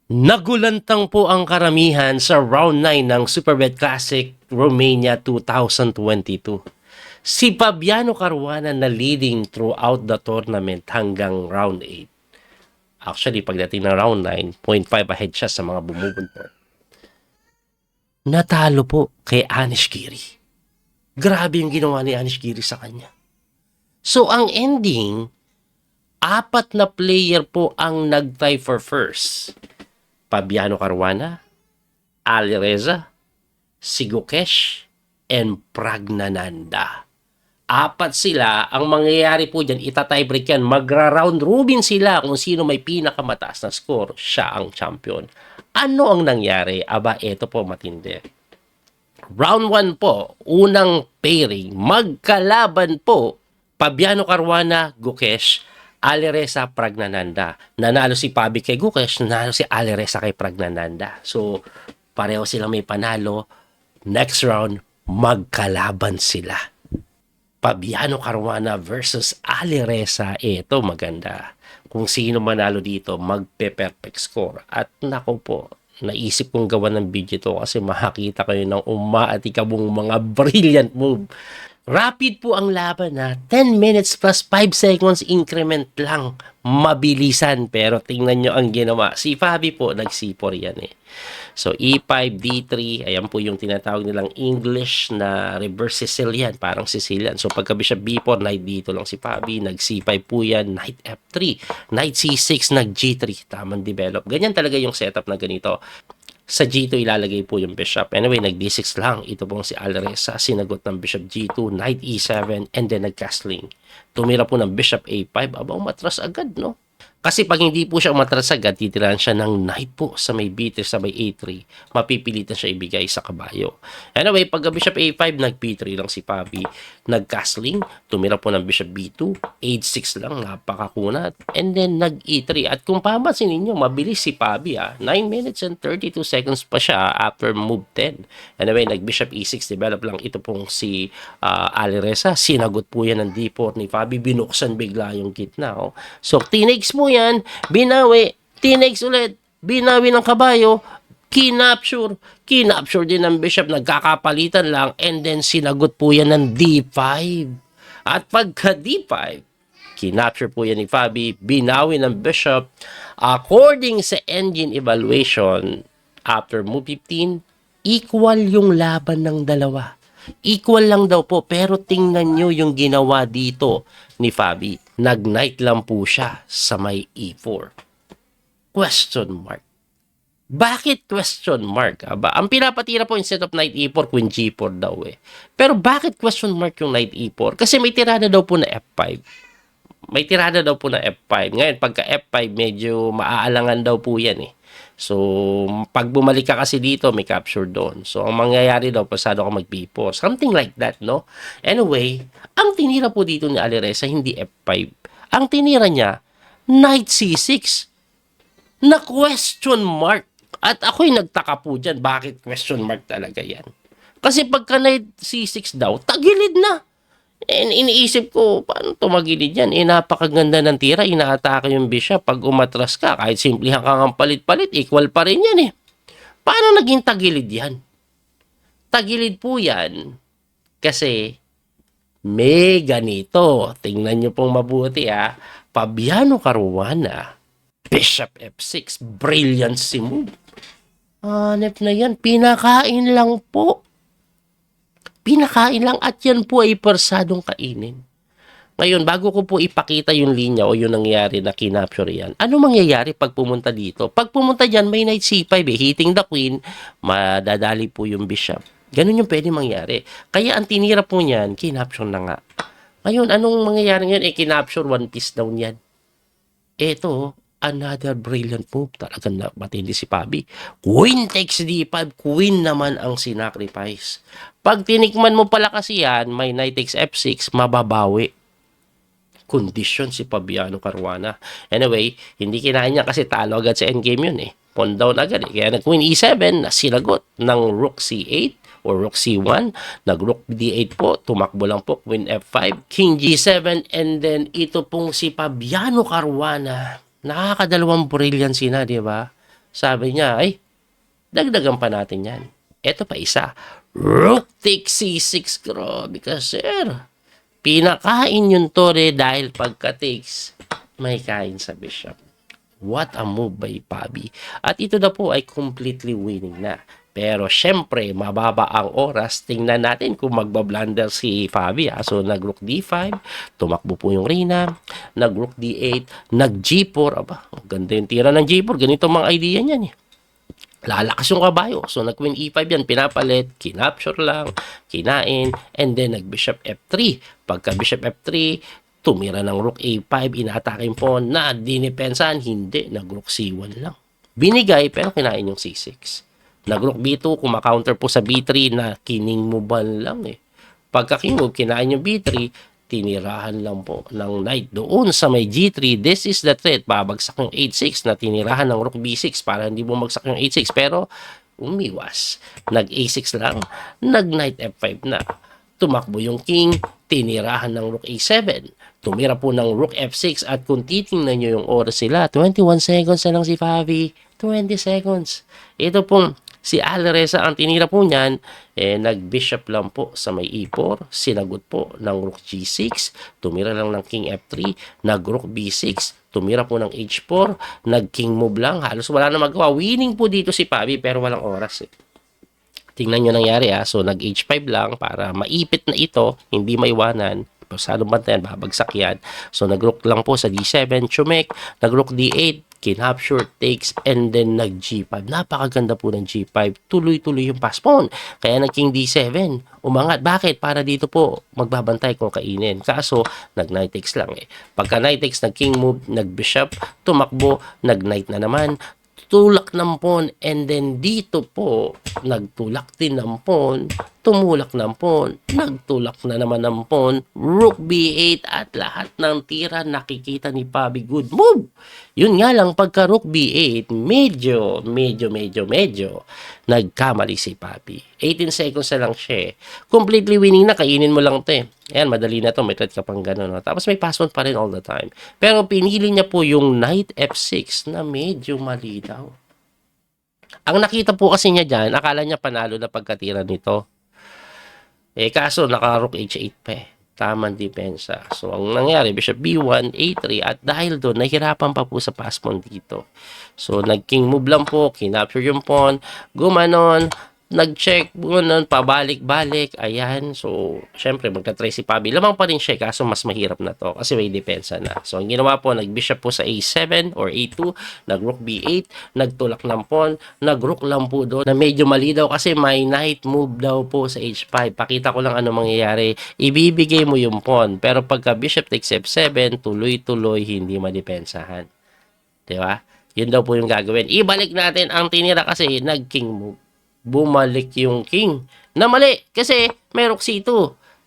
Nagulantang po ang karamihan sa round 9 ng Superbet Classic Romania 2022. Si Fabiano Caruana na leading throughout the tournament hanggang round 8. Actually, pagdating ng round 9, 0.5 ahead siya sa mga bumubuntot. Natalo po kay Anish Giri. Grabe yung ginawa ni Anish Giri sa kanya. So, ang ending, 4 na player po ang nag-tie for first. Fabiano Caruana, Ali Reza, si Gukesh, and Pragnananda. 4 sila. Ang mangyayari po dyan, ita-tiebreak yan. Magra-round robin sila kung sino may pinakamataas na score. Siya ang champion. Ano ang nangyari? Aba, eto po matindi. Round 1 po, unang pairing, magkalaban po, Fabiano Caruana, Gukesh, Ali Reza, Pragnananda. Nanalo si Fabi kay Gukesh, nanalo si Ali Reza kay Pragnananda. So, pareho silang may panalo. Next round, magkalaban sila. Fabiano Caruana versus Ali Reza. Ito maganda. Kung sino manalo dito, magpe-perfect score. At nako po, naisip kong gawa ng video to kasi makakita kayo ng umaatikabong mga brilliant move. Rapid po ang laban na 10 minutes plus 5 seconds increment lang. Mabilisan. Pero tingnan nyo ang ginawa. Si Fabi po, nag-C4 yan eh. So, E5, D3, ayan po yung tinatawag nilang English na reverse Sicilian. Parang Sicilian. So, pagka Bishop B4, Knight dito lang si Fabi. Nag-C5 po yan. Knight F3. Knight C6, nag-G3. Tamang develop. Ganyan talaga yung setup na ganito. Sa G2 ilalagay po yung bishop. Anyway, nag-D6 lang. Ito pong si Ali Reza, sinagot ng bishop G2, knight E7, and then nag-castling. Tumira po ng bishop A5. Aba, umatras agad, no? Kasi pag hindi po siya umatras agad, titirahan siya ng knight po sa may B3, sa may A3. Mapipilitan siya ibigay sa kabayo. Anyway, pag bishop A5, nag-B3 lang si Fabi. Nag-castling, tumira po ng bishop B2, H6 lang, napakakunat. And then nag-E3. At kung papansin ninyo, mabilis si Fabi. 9 minutes and 32 seconds pa siya after move 10. Anyway, nag-bishop E6, develop lang. Ito pong si Ali Reza. Sinagot po yan ng D4 ni Fabi. Binuksan bigla yung gitna. Oh. So, tinex mo yan, binawi, tinex ulit, binawi ng kabayo, kinapture din ng bishop, nagkakapalitan lang, and then sinagot po yan ng D5. At pagka D5, kinapture po yan ni Fabi, binawi ng bishop. According sa engine evaluation, after move 15, equal yung laban ng dalawa. Equal lang daw po, pero tingnan nyo yung ginawa dito ni Fabi. Nag-knight lang po siya sa may E4. Question mark. Bakit question mark? Aba, ang pinapatira po instead of knight E4, queen G4 daw eh. Pero bakit question mark yung knight E4? Kasi may tirada daw po na F5. May tirada daw po na F5. Ngayon, pagka F5, medyo maaalangan daw po yan eh. So, pag bumalik ka kasi dito, may capture doon. So, ang mangyayari daw, pasado ka mag-B4. Something like that, no? Anyway, ang tinira po dito ni Ali Reza, hindi F5. Ang tinira niya, Knight C6. Na question mark. At ako'y nagtaka po dyan, bakit question mark talaga yan? Kasi pagka Knight C6 daw, tagilid na. And iniisip ko, paano tumagilid yan? Napakaganda ng tira, inaatake yung bishop. Pag umatras ka, kahit simplihan ka ng palit-palit, equal pa rin yan eh. Paano naging tagilid yan? Tagilid po yan kasi may ganito. Tingnan nyo pong mabuti ha. Fabiano Caruana, bishop F6, brilliant si move. Hanep na yan, pinakain lang po. Pinakain lang at yan po ay persadong kainin. Ngayon, bago ko po ipakita yung linya o yung nangyayari na kinapture yan, ano mangyayari pag pumunta dito? Pag pumunta dyan, may knight C5 eh, hitting the queen, madadali po yung bishop. Ganun yung pwede mangyari. Kaya ang tinira po niyan, kinapture na nga. Ngayon, anong mangyayari ngayon? Kinapture, one piece down yan. Eto, another brilliant move. Talagang matindi si Fabi. Queen takes D5. Queen naman ang sinacrifice. Pag tinikman mo pala kasi yan, may knight takes F6, mababawi. Condition si Fabiano Caruana. Anyway, hindi kinain niya kasi talo agad sa endgame yun eh. Pawn down agad eh. Kaya nag-queen E7 na sinagot ng rook C8 or rook C1. Nag-rook D8 po. Tumakbo lang po. Queen F5. King G7. And then ito pong si Fabiano Caruana. Nakakadalawang brilliancy na, di ba? Sabi niya, ay, dagdagan pa natin yan. Eto pa isa. Rook takes C6. Grabe ka, sir. Pinakain yung tore dahil pagka-takes, may kain sa bishop. What a move by Pabi. At ito na po ay completely winning na. Pero syempre, mababa ang oras. Tingnan natin kung magbablunder si Fabi. So, nag-rook D5, tumakbo po yung Reyna, nag-rook D8, nag-G4. Aba, ganda yung tira ng G4. Ganito mga idea niyan eh. Lalakas yung kabayo. So, nag-queen E5 yan, pinapalit, kinapture lang, kinain, and then nag-bishop F3. Pagka bishop F3, tumira ng rook A5, inatake yung pawn na dinipensahan, hindi, nag-rook C1 lang. Binigay, pero kinain yung C6. Nag-rook B2, kumakaunter po sa B3 na kining moban lang eh. Pagka king move, kinain yung B3, tinirahan lang po ng knight doon sa may G3. This is the threat. Babagsak yung H6 na tinirahan ng rook B6 para hindi bumagsak yung H6. Pero umiwas. Nag-A6 lang, nag-knight F5 na. Tumakbo yung king, tinirahan ng rook A7. Tumira po ng rook F6 at kung titingnan nyo yung oras sila, 21 seconds na lang si Fabi. 20 seconds. Ito pong si Alreza, ang tinira po niyan, nag-bishop lang po sa may E4, sinagot po ng rook G6, tumira lang ng king F3, nag-rook B6, tumira po ng H4, nag-king move lang, halos wala na magawa. Winning po dito si Fabi pero walang oras eh. Tingnan nyo nangyari So, nag-H5 lang para maipit na ito, hindi maiwanan. Pasadong bantayan, babagsak yan. So, nag-rook lang po sa D7, chumek, nag-rook D8, kinapture, takes, and then nag-G5. Napakaganda po ng G5. Tuloy-tuloy yung pass pawn. Kaya nag-king D7, umangat. Bakit? Para dito po, magbabantay kung kainin. Kaso, nag-knight takes lang eh. Pagka knight takes, nag-king move, nag-bishop, tumakbo, nag-knight na naman, tulak ng pawn, and then dito po, nagtulak din ng pawn, tumulak ng pawn, nagtulak na naman ng pawn, rook B8 at lahat ng tira nakikita ni Fabi. Good move! Yun nga lang, pagka rook B8, medyo nagkamali si Fabi. 18 seconds na lang siya eh. Completely winning na, kainin mo lang ito eh. Ayan, madali na to, may threat ka pang gano'n. No? Tapos may password pa rin all the time. Pero pinili niya po yung knight F6 na medyo mali daw. Ang nakita po kasi niya dyan, akala niya panalo na pagkatira nito. Kaso naka-rook H8 pa eh. Tamang depensa. So, ang nangyari, bishop B1, A3, at dahil doon, nahirapan pa po sa pass pawn dito. So, nag-king move lang po, kinapture yung pawn, gumanon, nag-check, gumanon, pabalik-balik, ayan. So, syempre, magta-try si Fabi. Lamang pa rin siya, kaso mas mahirap na to, kasi may depensa na. So, ang ginawa po, nag-bishop po sa A7 or A2, nag-rook B8, nagtulak ng pawn, nag-rook lang po doon, na medyo mali daw, kasi may knight move daw po sa H5. Pakita ko lang ano mangyayari. Ibibigay mo yung pawn, pero pagka bishop takes F7, tuloy-tuloy, hindi madepensahan. Diba? Yun daw po yung gagawin. Ibalik natin ang tinira kasi nag-king move. Bumalik yung king na mali kasi may rook C2.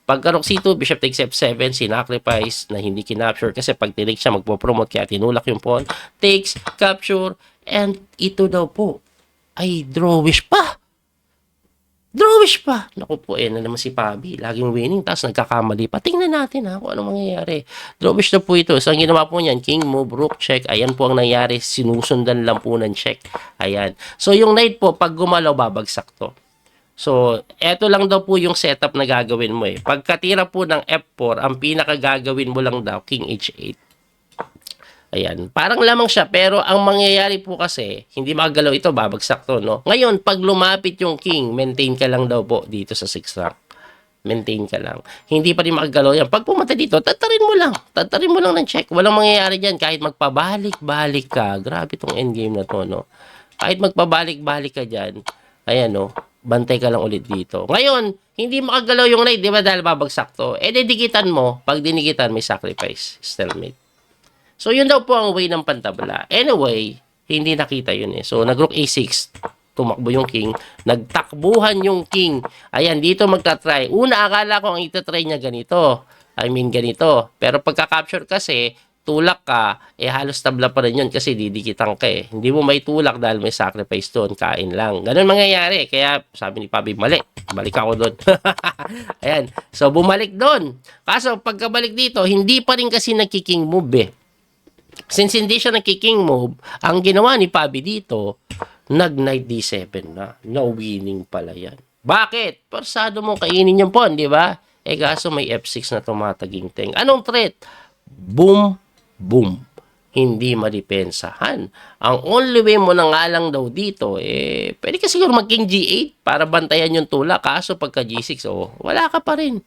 Pagka rook C2, bishop takes F7, sinacrifice na hindi kinapture kasi pag tinake siya magpo-promote kaya tinulak yung pawn, takes, capture, and ito daw po ay drawish pa. Drawish pa. Naku po, na naman si Fabi. Laging winning, tapos nagkakamali pa. Tingnan natin kung ano mangyayari. Drawish na po ito. So, ang ginawa po niyan, king move, rook check. Ayan po ang nangyari. Sinusundan lang po ng check. Ayan. So, yung knight po, pag gumalaw, babagsak to. So, eto lang daw po yung setup na gagawin mo eh. Pagkatira po ng F4, ang pinakagagawin mo lang daw, king H8. Ayan, parang lamang siya, pero ang mangyayari po kasi, hindi makagalaw ito, babagsak to, no? Ngayon, pag lumapit yung king, maintain ka lang daw po dito sa 6th rank. Maintain ka lang. Hindi pa rin makagalaw yan. Pag pumunta dito, tatarin mo lang. Tatarin mo lang ng check. Walang mangyayari dyan. Kahit magpabalik-balik ka, grabe tong endgame na to, no? Kahit magpabalik-balik ka dyan, ayan, no? Bantay ka lang ulit dito. Ngayon, hindi makagalaw yung knight, di ba? Dahil babagsak to. Didikitan mo. Pag dinikitan, may sacrifice. Stalemate. So, yun daw po ang way ng pantabla. Anyway, hindi nakita yun eh. So, nag-rook A6, tumakbo yung king, nagtakbuhan yung king. Ayan, dito magta-try. Una, akala ko ang itatry niya ganito. Ganito. Pero pagka-capture kasi, tulak ka, halos tabla pa rin yun kasi didikitan ka eh. Hindi mo may tulak dahil may sacrifice doon, kain lang. Ganun mangyayari. Kaya, sabi ni Fabi, mali. Balik ako doon. Ayan. So, bumalik doon. Kaso, pagkabalik dito, hindi pa rin kasi nagkiking move eh. Since hindi siya nagki-king move, ang ginawa ni Pabi dito, nag-knight d7 na. No winning pala yan. Bakit? Persado mo kainin yung pawn, di ba? Eh kaso may f6 na tumataginting. Anong threat? Boom, boom. Hindi madipensahan. Ang only way mo na nga lang daw dito, pwede ka siguro mag-king g8 para bantayan yung tula. Kaso pagka g6, wala ka pa rin.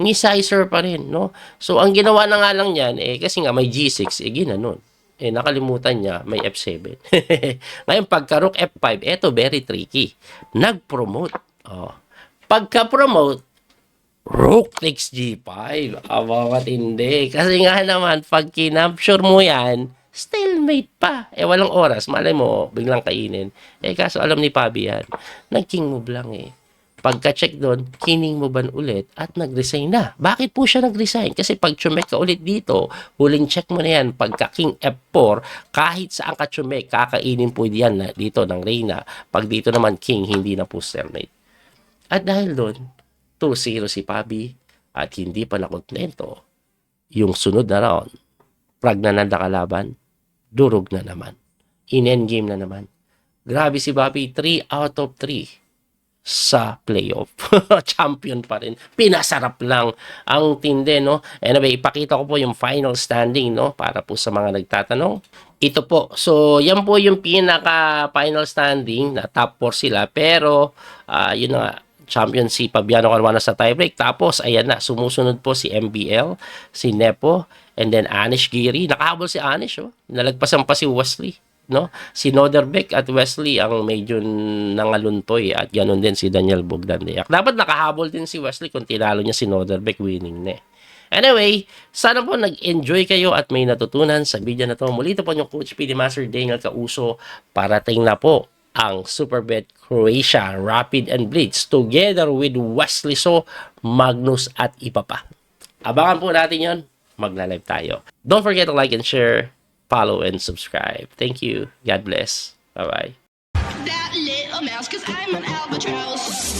Ni-sizer pa rin, no? So, ang ginawa na nga lang yan, kasi nga may g6, ginanon. Nakalimutan niya, may f7. Ngayon, pagka rook f5, eto, very tricky. Nag-promote. Pagka-promote, rook takes g5. Aba, matindi. Kasi nga naman, pag kinapture mo yan, stalemate pa. Walang oras. Malay mo, biglang kainin. Kaso alam ni Pabi yan. Nag-king move lang Pagka-check doon, kining mo ban ulit at nag-resign na. Bakit po siya nag-resign? Kasi pag chumek ka ulit dito, huling check mo na yan. Pagka king f4, kahit saan ka chumek, kakainin po yan dito ng Reyna. Pag dito naman king, hindi na po stalemate. At dahil doon, 2-0 si Pabi at hindi pa nakontento. Yung sunod na round, pragnanan na kalaban, durog na naman. In-endgame na naman. Grabe si Pabi, 3 out of 3 sa playoff. Champion pa rin. Pinasarap lang ang tinde, no? Anyway, ipakita ko po yung final standing, no? Para po sa mga nagtatanong. Ito po. So, yan po yung pinaka-final standing na top 4 sila. Pero, yun na, champion si Fabiano Caruana sa tiebreak. Tapos, ayan na, sumusunod po si MBL, si Nepo, and then Anish Giri. Nakahabol si Anish, nalagpasan pa si Wesley. No? Si Noderbeck at Wesley ang medyo nangaluntoy at ganoon din si Daniel Bogdandiak. Dapat nakahabol din si Wesley kung tinalo niya si Noderbeck, winning na. Anyway, sana po nag-enjoy kayo at may natutunan sa video na to. Muli ito po yung Coach PD Master Daniel Causo. Parating na po ang Superbet Croatia Rapid and Blitz together with Wesley So, Magnus at iba pa. Abangan po natin yon. Magla-live tayo. Don't forget to like and share, follow, and subscribe. Thank you. God bless. Bye-bye. That little mouse, 'cause I'm an albatross.